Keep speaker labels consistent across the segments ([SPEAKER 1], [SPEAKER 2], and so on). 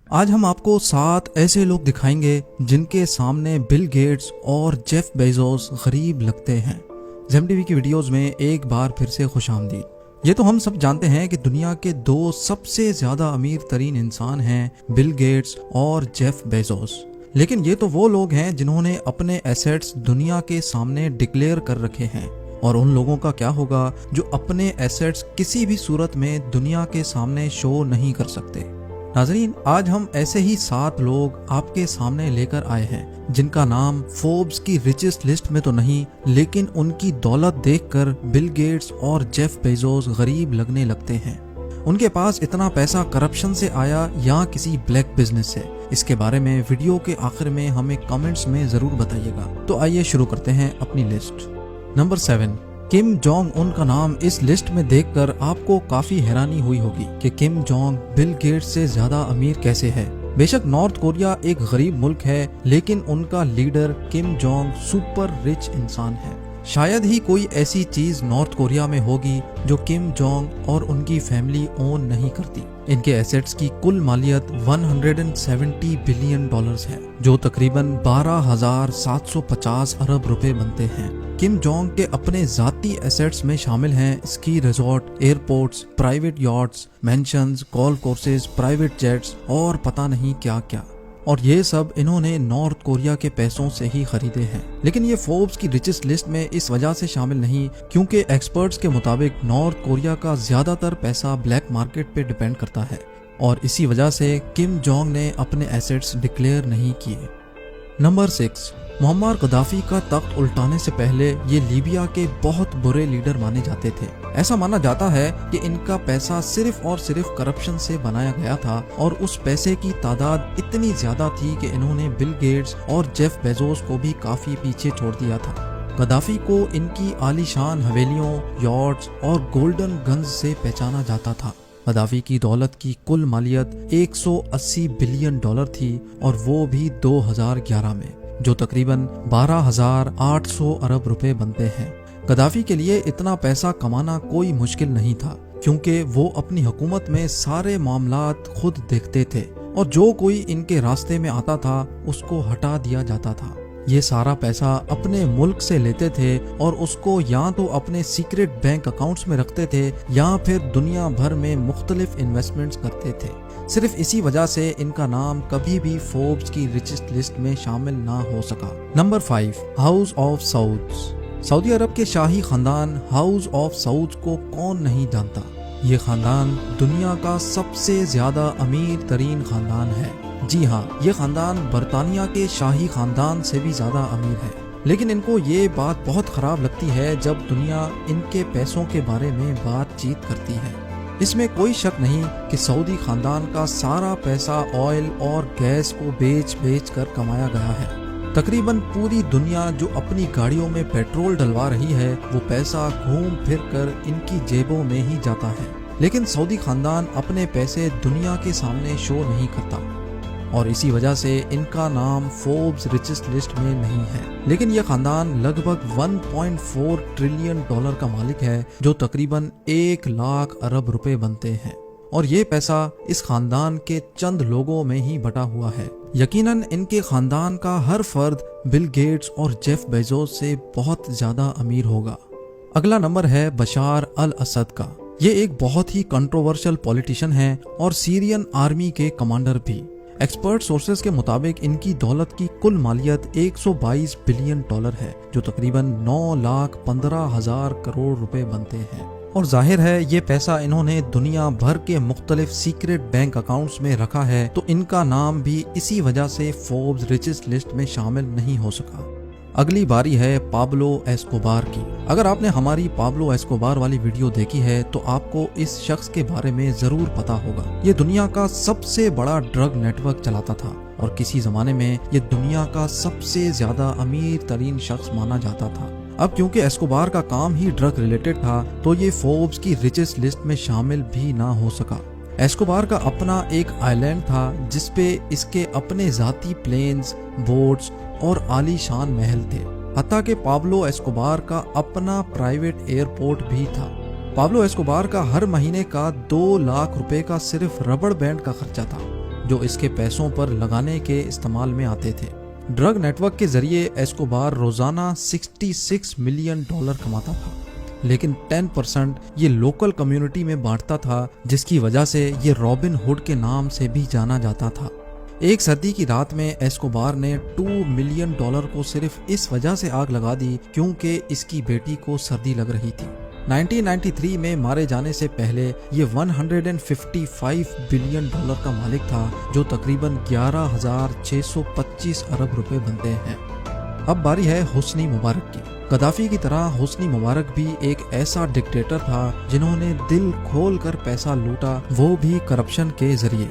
[SPEAKER 1] आज हम आपको 7 ऐसे लोग दिखाएंगे जिनके सामने बिल गेट्स और जेफ बेजोस गरीब लगते हैं। जेम टीवी की वीडियोस में एक बार फिर से खुशामदीद। ये तो हम सब जानते हैं कि दुनिया के 2 सबसे ज्यादा अमीर तरीन इंसान हैं बिल गेट्स और जेफ बेजोस। लेकिन ये तो वो लोग हैं जिन्होंने अपने एसेट्स दुनिया के सामने डिक्लेयर कर रखे हैं। और उन लोगों का क्या होगा जो अपने एसेट्स किसी भी सूरत में दुनिया के सामने शो नहीं कर सकते। नाजरीन, आज हम ऐसे ही 7 लोग आपके सामने लेकर आए हैं जिनका नाम फोर्ब्स की रिचेस्ट लिस्ट में तो नहीं, लेकिन उनकी दौलत देखकर बिल गेट्स और जेफ बेजोस गरीब लगने लगते हैं। उनके पास इतना पैसा करप्शन से आया या किसी ब्लैक बिजनेस से, इसके बारे में वीडियो के आखिर में हमें कमेंट्स में जरूर बताइएगा। तो आइए शुरू करते हैं अपनी list. Number 7, Kim Jong Un का नाम इस लिस्ट में देखकर आपको काफी हैरानी हुई होगी कि किम जोंग बिल गेट्स से ज्यादा अमीर कैसे है। बेशक नॉर्थ कोरिया एक गरीब मुल्क है, लेकिन उनका leader Kim Jong super rich इंसान है। शायद ही कोई ऐसी चीज नॉर्थ कोरिया में होगी जो किम जोंग और उनकी फैमिली ओन नहीं करती। इनके एसेट्स की कुल मालियत $170 बिलियन है, जो तकरीबन 12,750 अरब रुपए बनते हैं। किम जोंग के अपने जाती एसेट्स में शामिल हैं ski resort, airports, private yachts, mentions, golf courses, private jets और पता नहीं क्या क्या। और ये सब इन्होंने नॉर्थ कोरिया के पैसों से ही खरीदे हैं। लेकिन ये फोर्ब्स की रिचेस्ट लिस्ट में इस वजह से शामिल नहीं क्योंकि एक्सपर्ट्स के मुताबिक नॉर्थ कोरिया का ज्यादातर पैसा ब्लैक मार्केट पे डिपेंड करता है, और इसी वजह से किम जोंग ने अपने एसेट्स डिक्लेयर नहीं किए। नंबर 6, मुअम्मर गद्दाफी का तख्त उल्टाने से पहले ये लीबिया के बहुत बुरे लीडर माने जाते थे। ऐसा माना जाता है कि इनका पैसा सिर्फ और सिर्फ करप्शन से बनाया गया था, और उस पैसे की तादाद इतनी ज्यादा थी कि इन्होंने बिल गेट्स और जेफ बेजोस को भी काफी पीछे छोड़ दिया था। गद्दाफी को इनकी आलीशान हवेलियों, यॉर्ट्स और गोल्डन गन्स से पहचाना जाता था। गद्दाफी की दौलत की कुल मालियत $180 बिलियन थी, और वो भी 2011 में, जो तकरीबन 12,800 अरब रुपए बनते हैं। गद्दाफी के लिए इतना पैसा कमाना कोई मुश्किल नहीं था, क्योंकि वो अपनी हुकूमत में सारे मामलात खुद देखते थे, और जो कोई इनके रास्ते में आता था उसको हटा दिया जाता था। ये सारा पैसा अपने मुल्क से लेते थे और उसको या तो अपने सीक्रेट बैंक अकाउंट्स में रखते थे या फिर दुनिया भर में मुख्तलिफ इन्वेस्टमेंट्स करते थे। सिर्फ इसी वजह से इनका नाम कभी भी फोर्ब्स की रिचेस्ट लिस्ट में शामिल ना हो सका। Number 5, house of Sauds. सऊदी अरब के शाही खानदान हाउस ऑफ सऊद को कौन नहीं जानता। ये खानदान दुनिया का सबसे ज्यादा अमीर तरीन खानदान है। जी हाँ, ये खानदान बरतानिया के शाही खानदान से भी ज्यादा अमीर है। लेकिन इनको ये बात बहुत खराब लगती है जब दुनिया इनके पैसों के बारे में बातचीत करती है। इसमें कोई शक नहीं कि सऊदी खानदान का सारा पैसा ऑयल और गैस को बेच बेच कर कमाया गया है। तकरीबन पूरी दुनिया जो अपनी गाड़ियों में पेट्रोल डलवा रही है, वो पैसा घूम फिर कर इनकी जेबों में ही जाता है। लेकिन सऊदी खानदान अपने पैसे दुनिया के सामने शो नहीं करता, और इसी वजह से इनका नाम फोर्ब्स रिचेस्ट लिस्ट में नहीं है। लेकिन यह खानदान लगभग $1.4 ट्रिलियन का मालिक है, जो तकरीबन 1 लाख अरब रुपए बनते हैं, और ये पैसा इस खानदान के चंद लोगों में ही बटा हुआ है। यकीनन इनके खानदान का हर फर्द बिल गेट्स और जेफ बेजोस से बहुत ज्यादा अमीर होगा। अगला नंबर है बशार अल असद का। ये एक बहुत ही कंट्रोवर्शियल पॉलिटिशियन है और सीरियन आर्मी के कमांडर भी। एक्सपर्ट सोर्सेज के मुताबिक इनकी दौलत की कुल मालियत $122 बिलियन है, जो तकरीबन 9,15,000 करोड़ रुपए बनते हैं। और जाहिर है ये पैसा इन्होंने दुनिया भर के मुख्तलिफ सीक्रेट बैंक अकाउंट्स में रखा है, तो इनका नाम भी इसी वजह से फोर्ब्स रिचेस्ट लिस्ट में शामिल नहीं हो सका। अगली बारी है पाब्लो एस्कोबार की। अगर आपने हमारी पाब्लो एस्कोबार वाली वीडियो देखी है तो आपको इस शख्स के बारे में जरूर पता होगा। ये दुनिया का सबसे बड़ा ड्रग नेटवर्क चलाता था, और किसी जमाने में ये दुनिया का सबसे ज्यादा अमीर तरीन शख्स माना जाता था। अब क्योंकि एस्कोबार का काम ही ड्रग रिलेटेड था, तो ये फोर्ब्स की रिचेस्ट लिस्ट में शामिल भी ना हो सका। एस्कोबार का अपना एक आइलैंड था जिसपे इसके अपने जाती प्लेन्स, बोट्स और आलीशान महल थे। हत्ता कि पाब्लो एस्कोबार का अपना प्राइवेट एयरपोर्ट भी था। पाब्लो एस्कोबार का हर महीने का 2 लाख रुपए का सिर्फ रबड़ बैंड का खर्चा था। जो इसके पैसों पर लगाने के इस्तेमाल में आते थे। ड्रग नेटवर्क के जरिए एस्कोबार रोजाना $66 मिलियन कमाता था, लेकिन 10% ये लोकल कम्युनिटी में बांटता था, जिसकी वजह से ये रॉबिन हुड के नाम से भी जाना जाता था। एक सर्दी की रात में एस्कोबार ने $2 मिलियन को सिर्फ इस वजह से आग लगा दी क्योंकि इसकी बेटी को सर्दी लग रही थी। 1993 में मारे जाने से पहले ये $155 बिलियन का मालिक था, जो तकरीबन 11,625 अरब रुपए बनते हैं। अब बारी है हुस्नी मुबारक की। गद्दाफी की तरह हुस्नी मुबारक भी एक ऐसा डिक्टेटर था जिन्होंने दिल खोल कर पैसा लूटा, वो भी करप्शन के जरिए।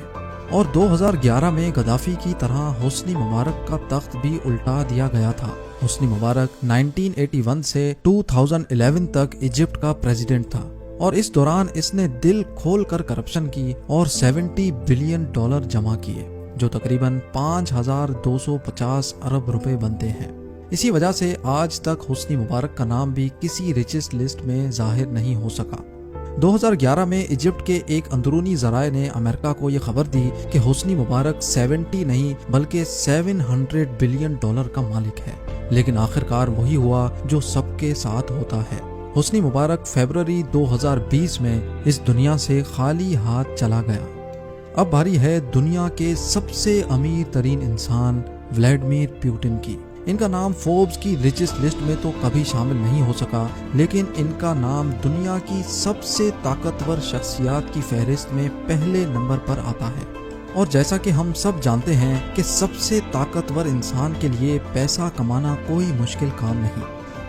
[SPEAKER 1] और 2011 में गद्दाफी की तरह हुस्नी मुबारक का तख्त भी उल्टा दिया गया था। हुस्नी मुबारक 1981 से 2011 तक इजिप्ट का प्रेसिडेंट था और इस दौरान इसने दिल खोल कर करप्शन की और $70 बिलियन जमा किए, जो तकरीबन 5,250 अरब रुपए बनते हैं। इसी वजह से आज तक हुस्नी मुबारक का नाम भी किसी रिचेस्ट लिस्ट में जाहिर नहीं हो सका। 2011 में इजिप्ट के एक अंदरूनी जराए ने अमेरिका को ये खबर दी कि हुस्नी मुबारक 70 नहीं बल्कि $700 बिलियन का मालिक है, लेकिन आखिरकार वही हुआ जो सबके साथ होता है। हुस्नी मुबारक फरवरी 2020 में इस दुनिया से खाली हाथ चला गया। अब बारी है दुनिया के सबसे अमीर तरीन इंसान व्लादिमीर पुतिन की। इनका नाम फोर्ब्स की रिचेस्ट लिस्ट में तो कभी शामिल नहीं हो सका, लेकिन इनका नाम दुनिया की सबसे ताकतवर शख्सियत की फहरिस्त में पहले नंबर पर आता है। और जैसा कि हम सब जानते हैं कि सबसे ताकतवर इंसान के लिए पैसा कमाना कोई मुश्किल काम नहीं।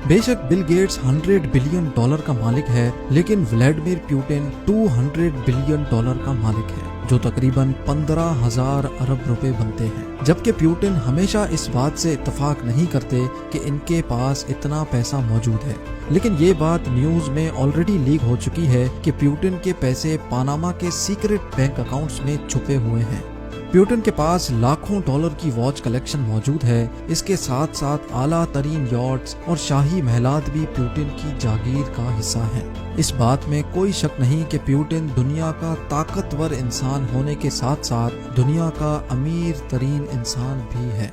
[SPEAKER 1] बेशक बिल गेट्स $100 बिलियन का मालिक है, लेकिन व्लादिमीर पुतिन $200 बिलियन का मालिक है, जो तकरीबन 15,000 अरब रुपए बनते हैं। जबकि पुतिन हमेशा इस बात से इत्तेफाक नहीं करते कि इनके पास इतना पैसा मौजूद है, लेकिन ये बात न्यूज में ऑलरेडी लीक हो चुकी है कि पुतिन के पैसे पनामा के सीक्रेट बैंक अकाउंट्स में छुपे हुए हैं। पुतिन के पास लाखों डॉलर की वॉच कलेक्शन मौजूद है। इसके साथ साथ आला तरीन यॉट्स और शाही महलात भी पुतिन की जागीर का हिस्सा हैं। इस बात में कोई शक नहीं कि पुतिन दुनिया का ताकतवर इंसान होने के साथ साथ दुनिया का अमीर तरीन इंसान भी है।